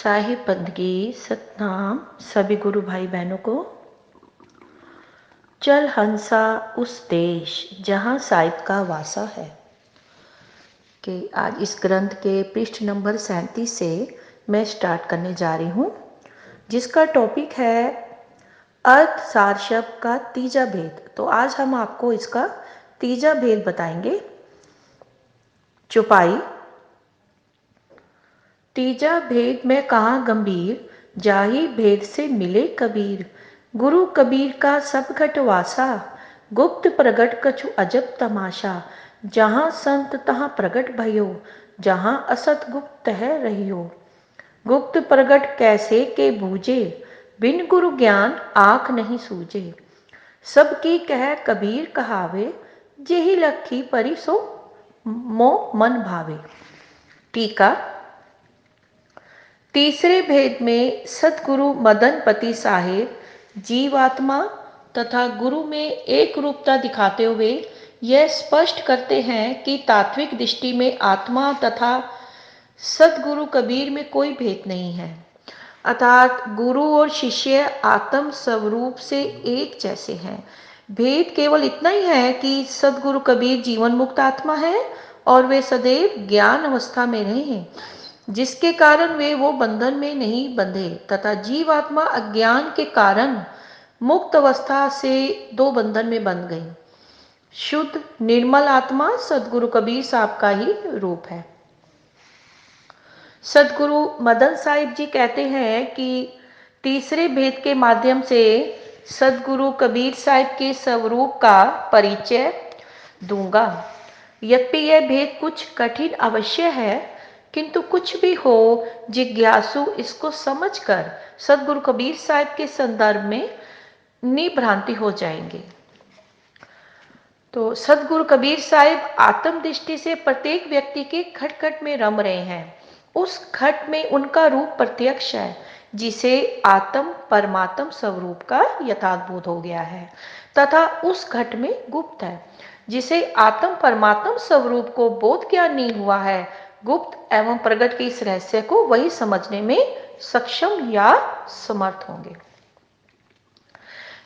साहिब बंदगी सतनाम सभी गुरु भाई बहनों को। चल हंसा उस देश जहाँ साहिब का वासा है कि आज इस ग्रंथ के पृष्ठ नंबर 37 से मैं स्टार्ट करने जा रही हूँ, जिसका टॉपिक है अर्थ सार शब्द का तीजा भेद। तो आज हम आपको इसका तीजा भेद बताएंगे। चौपाई। तीजा भेद में कहाँ गंभीर, जाहि भेद से मिले कबीर। गुरु कबीर का सब घट वासा, गुप्त प्रगट कछु अजब तमाशा। जहाँ संत तहाँ प्रगट भयो, जहाँ असत गुप्त है रहियो। गुप्त प्रगट कैसे के बूझे, बिन गुरु ज्ञान आँख नहीं सूझे। सबकी कह कबीर कहावे, जेहि लखी परि सो मो मन भावे। टीका। तीसरे भेद में सतगुरु मदनपति साहेब जीवात्मा तथा गुरु में एक रूपता दिखाते हुए यह स्पष्ट करते हैं कि तात्विक दृष्टि में आत्मा तथा सतगुरु कबीर में कोई भेद नहीं है, अर्थात गुरु और शिष्य आत्म स्वरूप से एक जैसे हैं। भेद केवल इतना ही है कि सतगुरु कबीर जीवन मुक्त आत्मा है और वे सदैव ज्ञान अवस्था में रहे हैं, जिसके कारण वे वो बंधन में नहीं बंधे, तथा जीवात्मा अज्ञान के कारण मुक्त अवस्था से दो बंधन में बंध गई। शुद्ध निर्मल आत्मा सदगुरु कबीर साहब का ही रूप है। सदगुरु मदन साहिब जी कहते हैं कि तीसरे भेद के माध्यम से सदगुरु कबीर साहिब के स्वरूप का परिचय दूंगा। यद्यपि यह भेद कुछ कठिन अवश्य है, किंतु कुछ भी हो, जिज्ञासु इसको समझकर सदगुरु कबीर साहिब के संदर्भ में निभ्रांति हो जाएंगे। तो सदगुरु कबीर साहिब आत्म दृष्टि से प्रत्येक व्यक्ति के खट खट में रम रहे हैं। उस खट में उनका रूप प्रत्यक्ष है, जिसे आत्म परमात्म स्वरूप का यथार्थबोध हो गया है, तथा उस घट में गुप्त है, जिसे आत्म परमात्म स्वरूप को बोध ज्ञान नहीं हुआ है। गुप्त एवं प्रगट के इस रहस्य को वही समझने में सक्षम या समर्थ होंगे।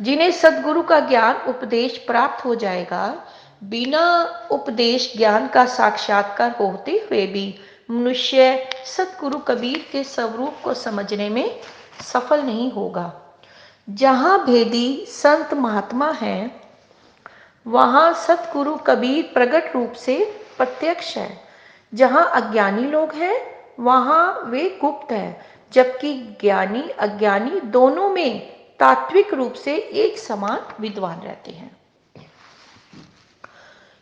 जिन्हें सदगुरु का ज्ञान उपदेश प्राप्त हो जाएगा, बिना उपदेश ज्ञान का साक्षात्कार होते हुए भी मनुष्य सदगुरु कबीर के स्वरूप को समझने में सफल नहीं होगा। जहाँ भेदी संत महात्मा हैं, वहाँ सतगुरु कबीर प्रगट रूप से प्रत्यक्ष है। जहाँ अज्ञानी लोग हैं, वहाँ वे गुप्त हैं, जबकि ज्ञानी अज्ञानी दोनों में तात्विक रूप से एक समान विद्वान रहते हैं।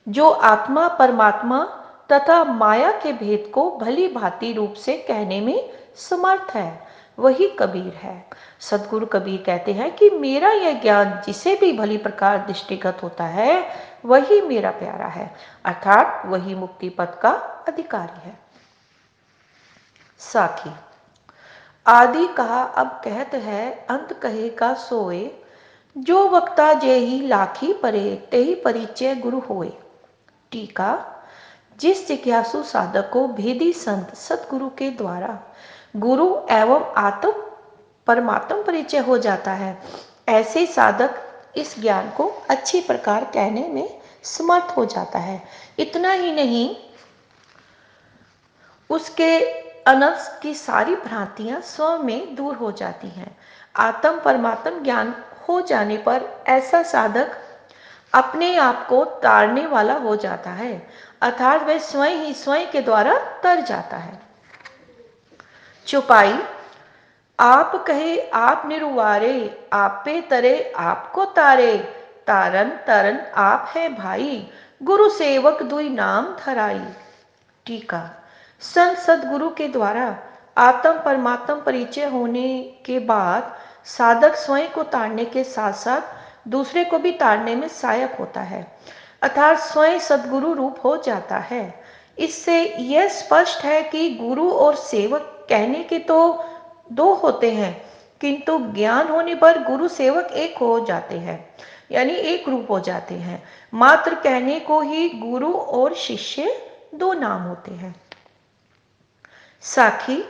जो आत्मा परमात्मा तथा माया के भेद को भली भांति रूप से कहने में समर्थ है, वही कबीर है। सदगुरु कबीर कहते हैं कि मेरा यह ज्ञान जिसे भी भली प्रकार दृष्टिगत होता है, वही मेरा प्यारा है, अर्थात वही मुक्ति पद का अधिकारी है। साखी। आदि कहा अब कहत है, अंत कहे का सोए। जो वक्ता जेहि लाखी परे, तेहि परिचय गुरु होए। टीका। जिस जिज्ञासु साधक को भेदी संत सतगुरु के द्वारा गुरु एवं आत्म परमात्म परिचय हो जाता है, ऐसे साधक इस ज्ञान को अच्छी प्रकार कहने में समर्थ हो जाता है। इतना ही नहीं, उसके अनर्थ की सारी भ्रांतियां स्वयं में दूर हो जाती हैं। आत्म परमात्म ज्ञान हो जाने पर ऐसा साधक अपने आप को तारने वाला हो जाता है, अर्थात वह स्वयं ही स्वयं के द्वारा तर जाता है। चौपाई। आप कहे आप निरुवारे, आप पे तरे आपको तारे। तारन तरन आप है भाई, गुरु सेवक दुई नाम धराई। टीका। संत सदगुरु के द्वारा आत्म परमात्म परिचय होने के बाद साधक स्वयं को तारने के साथ साथ दूसरे को भी तारने में सहायक होता है, अर्थात स्वयं सदगुरु रूप हो जाता है। इससे यह स्पष्ट है कि गुरु और सेवक कहने के तो दो होते हैं, किंतु ज्ञान होने पर गुरु सेवक एक हो जाते हैं, यानी एक रूप हो जाते हैं। मात्र कहने को ही गुरु और शिष्य दो नाम होते हैं। साखी।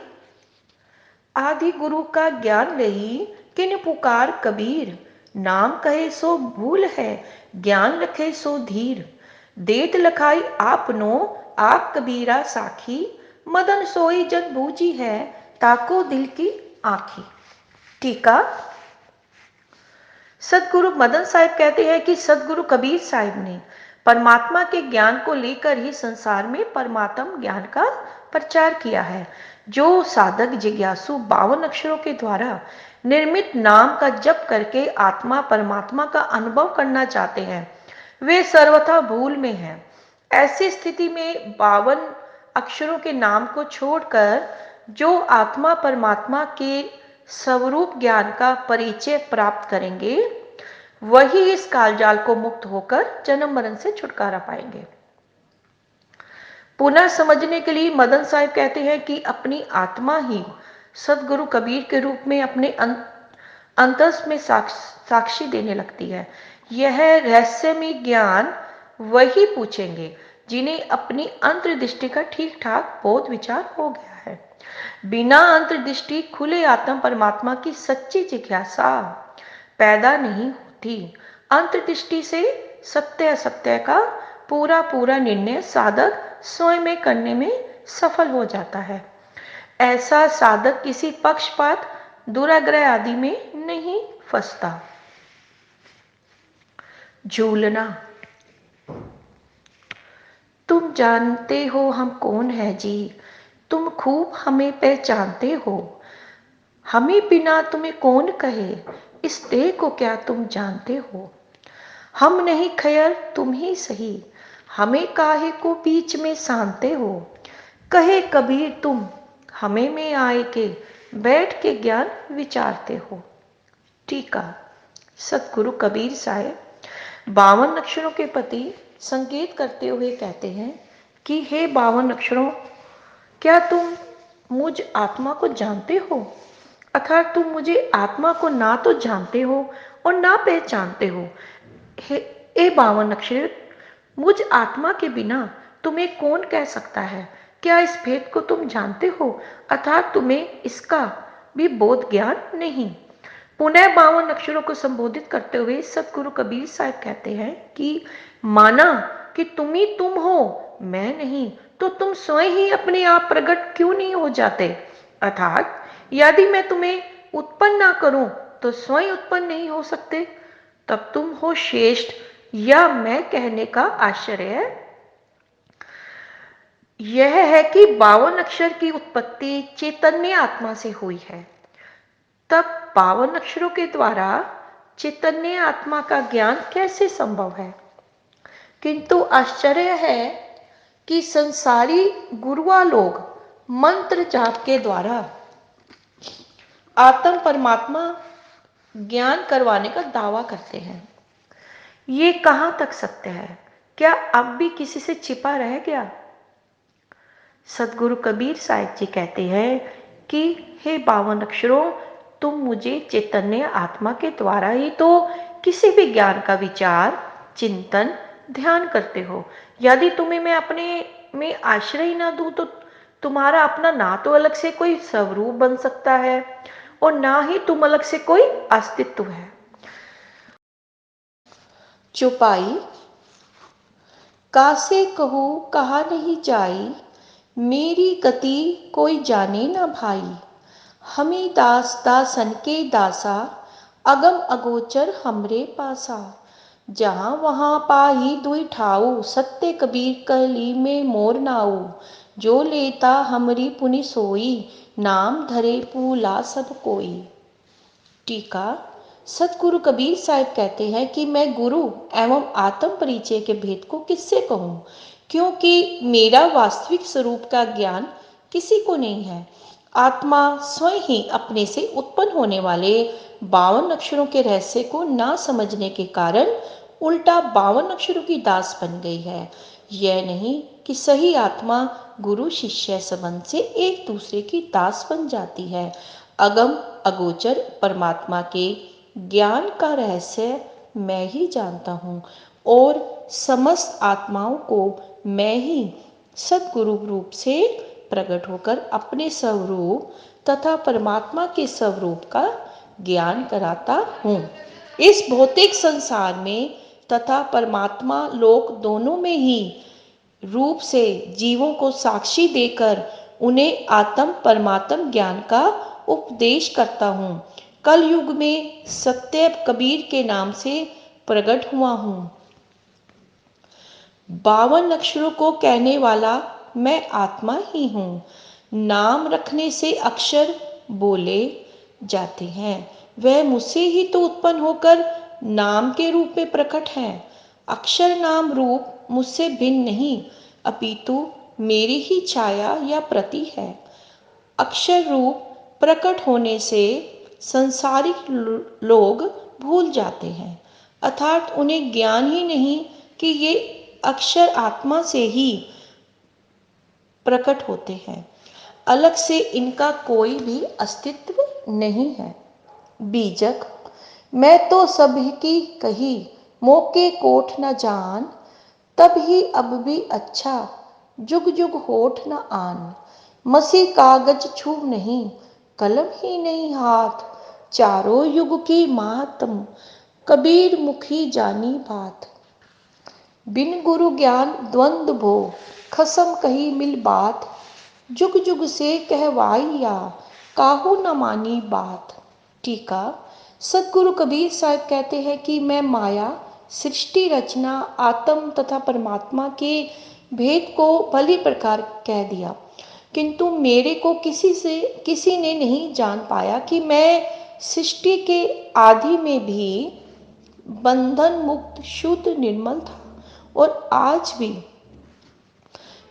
आदि गुरु का ज्ञान लही किन पुकार कबीर, नाम कहे सो भूल है ज्ञान लखे सो धीर। देत लखाई आपनो आप कबीरा साखी, मदन सोई जन बूझी है ताको दिल की आखी। टीका। सदगुरु मदन साहिब कहते हैं कि सदगुरु कबीर साहिब ने परमात्मा के ज्ञान को लेकर ही संसार में परमात्म ज्ञान का प्रचार किया है। जो साधक जिज्ञासु 52 अक्षरों के द्वारा निर्मित नाम का जप करके आत्मा परमात्मा का अनुभव करना चाहते हैं, वे सर्वथा भूल में हैं। ऐसी स्थिति में 52 अक्षरों के नाम को छोड़कर जो आत्मा परमात्मा के स्वरूप ज्ञान का परिचय प्राप्त करेंगे, वही इस कालजाल को मुक्त होकर जन्म मरण से छुटकारा पाएंगे। पुनः समझने के लिए मदन साहिब कहते हैं कि अपनी आत्मा ही सदगुरु कबीर के रूप में अपने अंतस में साक्षी देने लगती है। यह रहस्यमय ज्ञान वही पूछेंगे जिन्हें अपनी अंतर्दृष्टि का ठीक ठाक बोध विचार हो गया है। बिना अंतर्दृष्टि खुले आत्म परमात्मा की सच्ची जिज्ञासा पैदा नहीं होती। अंतर्दृष्टि से सत्य असत्य का पूरा पूरा निर्णय साधक स्वयं में करने में सफल हो जाता है। ऐसा साधक किसी पक्षपात दुराग्रह आदि में नहीं फंसता। झूलना। तुम जानते हो हम कौन है जी, तुम खूब हमें पहचानते हो। हमें बिना तुम्हें कौन कहे, इस देह को क्या तुम जानते हो। हम नहीं खैर तुम ही सही, हमें काहे को बीच में सानते हो। कहे कबीर तुम हमें में आए के बैठ के ज्ञान विचारते हो। टीका। सतगुरु कबीर साहिब 52 अक्षरों के प्रति संकेत करते हुए कहते हैं कि हे 52 अक्षरों, क्या तुम मुझ आत्मा को जानते हो। अर्थात तुम मुझे आत्मा को ना तो जानते हो और ना पहचानते हो। हे 52 अक्षर, मुझ आत्मा के बिना तुम्हें कौन कह सकता है। क्या इस भेद को तुम जानते हो, अर्थात तुम्हें इसका भी बोध ज्ञान नहीं। पुनः 52 अक्षरों को संबोधित करते हुए सतगुरु कबीर साहब कहते हैं कि माना कि तुम ही तुम हो, मैं नहीं, तो तुम स्वयं ही अपने आप प्रकट क्यों नहीं हो जाते। अर्थात यदि मैं तुम्हें उत्पन्न ना करूं तो स्वयं उत्पन्न नहीं हो सकते। तब तुम हो श्रेष्ठ, या मैं कहने का आश्चर्य यह है कि 52 अक्षर की उत्पत्ति चैतन्य आत्मा से हुई है। तब 52 अक्षरों के द्वारा चैतन्य आत्मा का ज्ञान कैसे संभव है। किंतु आश्चर्य है कि संसारी गुरुआ लोग मंत्र जाप के द्वारा आत्म परमात्मा ज्ञान करवाने का दावा करते हैं। ये कहां तक सत्य है, क्या अब भी किसी से छिपा रह गया। सतगुरु कबीर साहिब जी कहते हैं कि हे 52 अक्षरों, तुम मुझे चैतन्य आत्मा के द्वारा ही तो किसी भी ज्ञान का विचार चिंतन ध्यान करते हो। यदि तुम्हें मैं अपने में आश्रय ना दूं तो तुम्हारा अपना ना तो अलग से कोई स्वरूप बन सकता है और ना ही तुम अलग से कोई अस्तित्व है। चौपाई। कासे कहूँ कहा नहीं जाई, मेरी गति कोई जाने ना भाई। हमें दास दासन के दासा, अगम अगोचर हमरे पासा। जहाँ वहाँ पाही दुई ठाऊ, सत्य कबीर कली में मोर नाऊ। जो लेता हमरी पुनि सोई, नाम धरे पूला सब कोई। टीका। सतगुरु कबीर साहिब कहते हैं कि मैं गुरु एवं आत्म परिचय के भेद को किससे कहूँ, क्योंकि मेरा वास्तविक स्वरूप का ज्ञान किसी को नहीं है। आत्मा स्वयं ही अपने से उत्पन्न होने वाले 52 अक्षरों के रहस्य को ना समझने के कारण उल्टा 52 अक्षरों की दास बन गई है। यह नहीं कि सही आत्मा गुरु शिष्य संबंध से एक दूसरे की दास बन जाती है। अगम अगोचर परमात्मा के ज्ञान का रहस्य मैं ही जानता हूँ और समस्त आत्माओं को मैं ही सद्गुरु रूप से प्रकट होकर अपने स्वरूप तथा परमात्मा के स्वरूप का ज्ञान कराता हूँ। इस भौतिक संसार में तथा परमात्मा लोक दोनों में ही रूप से जीवों को साक्षी देकर उन्हें आत्म परमात्म ज्ञान का उपदेश करता हूँ। कल युग में सत्य कबीर के नाम से प्रकट हुआ हूँ। 52 अक्षरों को कहने वाला मैं आत्मा ही हूँ। नाम रखने से अक्षर बोले जाते हैं, वह मुझसे ही तो उत्पन्न होकर नाम के रूप में प्रकट है। अक्षर नाम रूप मुझसे भिन्न नहीं, अपितु मेरी ही छाया या प्रति है। अक्षर रूप प्रकट होने से संसारिक लोग भूल जाते हैं, अर्थात उन्हें ज्ञान ही नहीं कि ये अक्षर आत्मा से ही प्रकट होते हैं, अलग से इनका कोई भी अस्तित्व नहीं है। बीजक, मैं तो सभी की कही मौके कोट न जान, तब ही अब भी अच्छा जुग जुग होठ न आन। मसी कागज छू नहीं, कलम ही नहीं हाथ, चारों युग की महात्म कबीर मुखी जानी बात। बिन गुरु ज्ञान द्वंद्व भो, खसम कही मिल बात, जुग जुग से कहवाइया काहू न मानी बात। टीका, सदगुरु कबीर साहब कहते हैं कि मैं माया, सृष्टि रचना, आत्म तथा परमात्मा के भेद को भली प्रकार कह दिया, किंतु मेरे को किसी ने नहीं जान पाया कि मैं सृष्टि के आदि में भी बंधन मुक्त शुद्ध निर्मल था और आज भी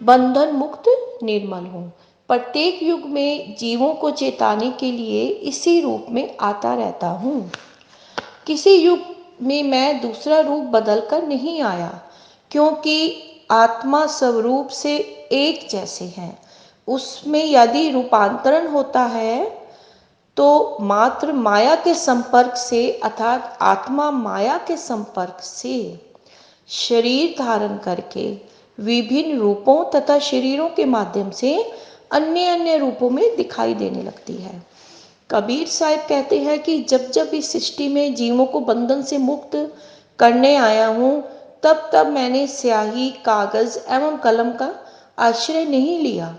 बंधन मुक्त निर्मल हूँ। प्रत्येक युग में जीवों को चेताने के लिए इसी रूप में आता रहता हूँ। किसी युग में मैं दूसरा रूप बदलकर नहीं आया, क्योंकि आत्मा स्वरूप से एक जैसे हैं। उसमें यदि रूपांतरण होता है तो मात्र माया के संपर्क से, अर्थात आत्मा माया के संपर्क से शरीर धारण करके विभिन्न रूपों तथा शरीरों के माध्यम से अन्य अन्य रूपों में दिखाई देने लगती है। कबीर साहब कहते हैं कि जब जब इस सृष्टि में जीवों को बंधन से मुक्त करने आया हूँ, तब तब मैंने स्याही, कागज एवं कलम का आश्रय नहीं लिया,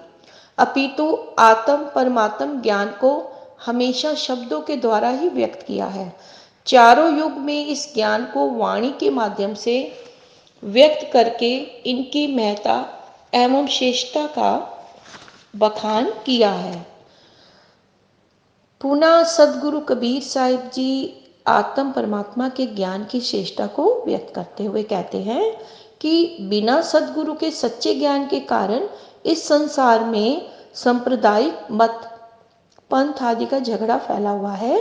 अपितु आत्म परमात्म ज्ञान को हमेशा शब्दों के द्वारा ही व्यक्त किया है। चारों युग में इस ज्ञान को वाणी के माध्यम से व्यक्त करके इनकी महत्ता एवं श्रेष्ठता का बखान किया है। पुनः सदगुरु कबीर साहिब जी आत्म परमात्मा के ज्ञान की श्रेष्ठता को व्यक्त करते हुए कहते हैं कि बिना सदगुरु के सच्चे ज्ञान के कारण इस संसार में सांप्रदायिक मत, पंथ आदि का झगड़ा फैला हुआ है।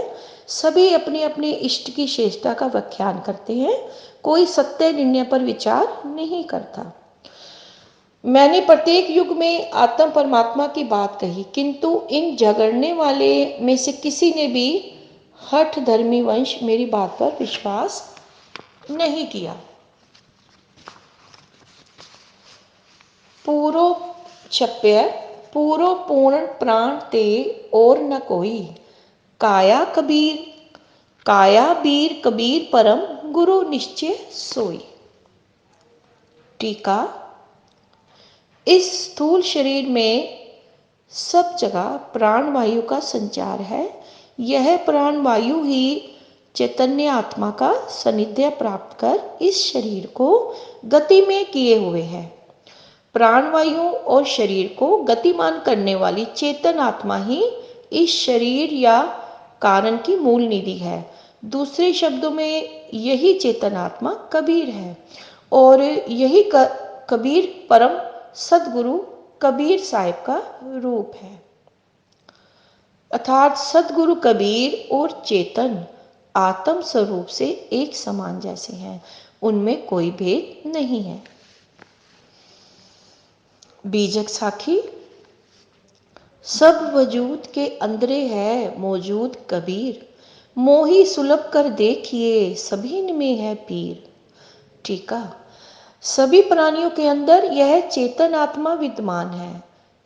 सभी अपने अपने इष्ट की श्रेष्ठता का व्याख्यान करते हैं, कोई सत्य निर्णय पर विचार नहीं करता। मैंने प्रत्येक युग में आत्म परमात्मा की बात कही, किंतु इन झगड़ने वाले में से किसी ने भी हठ धर्मी वंश मेरी बात पर विश्वास नहीं किया। पूरो छप्य पूरो पूर्ण प्राण ते और न कोई, काया बीर कबीर परम गुरु निश्चय सोई। टीका, इस स्थूल शरीर में सब जगह प्राणवायु का संचार है। यह प्राणवायु ही चैतन्य आत्मा का सानिध्य प्राप्त कर इस शरीर को गति में किए हुए है। प्राणवायु और शरीर को गतिमान करने वाली चेतन आत्मा ही इस शरीर या कारण की मूल निधि है। दूसरे शब्दों में यही चेतन आत्मा कबीर है और यही कबीर परम सदगुरु कबीर साहिब का रूप है। अर्थात सदगुरु कबीर और चेतन आत्म स्वरूप से एक समान जैसे हैं, उनमें कोई भेद नहीं है। बीजक साखी, सब वजूद के अंदरे है मौजूद कबीर, मोही सुलभ कर देखिए सभी में है पीर। टीका, सभी प्राणियों के अंदर यह चेतन आत्मा विद्यमान है।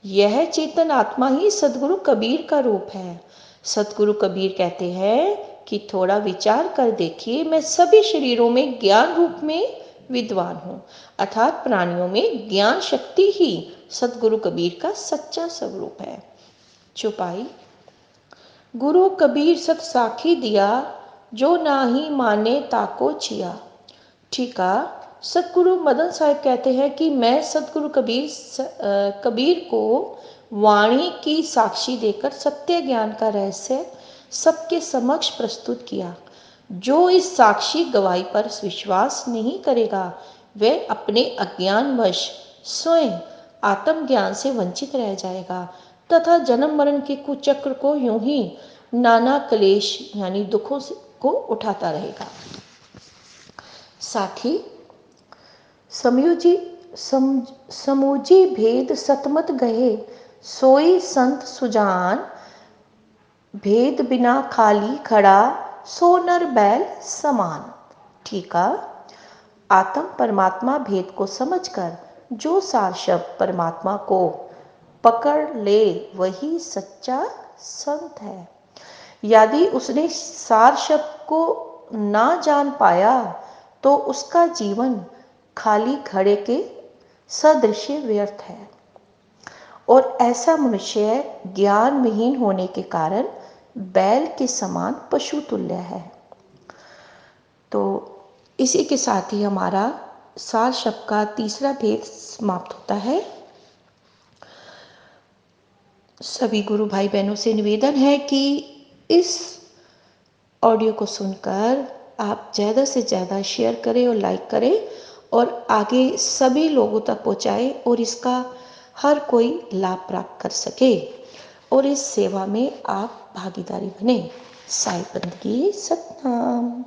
यह चेतन आत्मा ही सदगुरु कबीर का रूप है। सदगुरु कबीर कहते हैं कि थोड़ा विचार कर देखिए, मैं सभी शरीरों में ज्ञान रूप में विद्वान हूँ। अर्थात प्राणियों में ज्ञान शक्ति ही सदगुरु कबीर का सच्चा स्वरूप है। चौपाई। गुरु कबीर सत साखी दिया, जो नाही माने ताको छिया। ठीक है। सतगुरु मदन साहब कहते हैं कि मैं सतगुरु कबीर को वाणी की साक्षी देकर सत्य ज्ञान का रहस्य सबके समक्ष प्रस्तुत किया। जो इस साक्षी गवाही पर विश्वास नहीं करेगा, वह अपने अज्ञानवश स्वयं आत्मज्ञान से वंचित रह जाएगा तथा जन्म मरण के कुचक्र को यूं ही नाना क्लेश यानी दुखों को उठाता रहेगा। साथ ही समूजी भेद सतमत गए, सोई संत सुजान, भेद बिना खाली खड़ा, सो नर बैल समान। ठीक है। आत्म परमात्मा भेद को समझकर जो सार शब्द परमात्मा को पकड़ ले, वही सच्चा संत है। यदि उसने सार शब्द को ना जान पाया तो उसका जीवन खाली घड़े के सदृश व्यर्थ है और ऐसा मनुष्य ज्ञान विहीन होने के कारण बैल के समान पशु तुल्य है। तो इसी के साथ ही हमारा सार शब्द का तीसरा भेद समाप्त होता है। सभी गुरु भाई बहनों से निवेदन है कि इस ऑडियो को सुनकर आप ज़्यादा से ज़्यादा शेयर करें और लाइक करें और आगे सभी लोगों तक पहुंचाएं और इसका हर कोई लाभ प्राप्त कर सके और इस सेवा में आप भागीदारी बने। साई बंदगी सतनाम।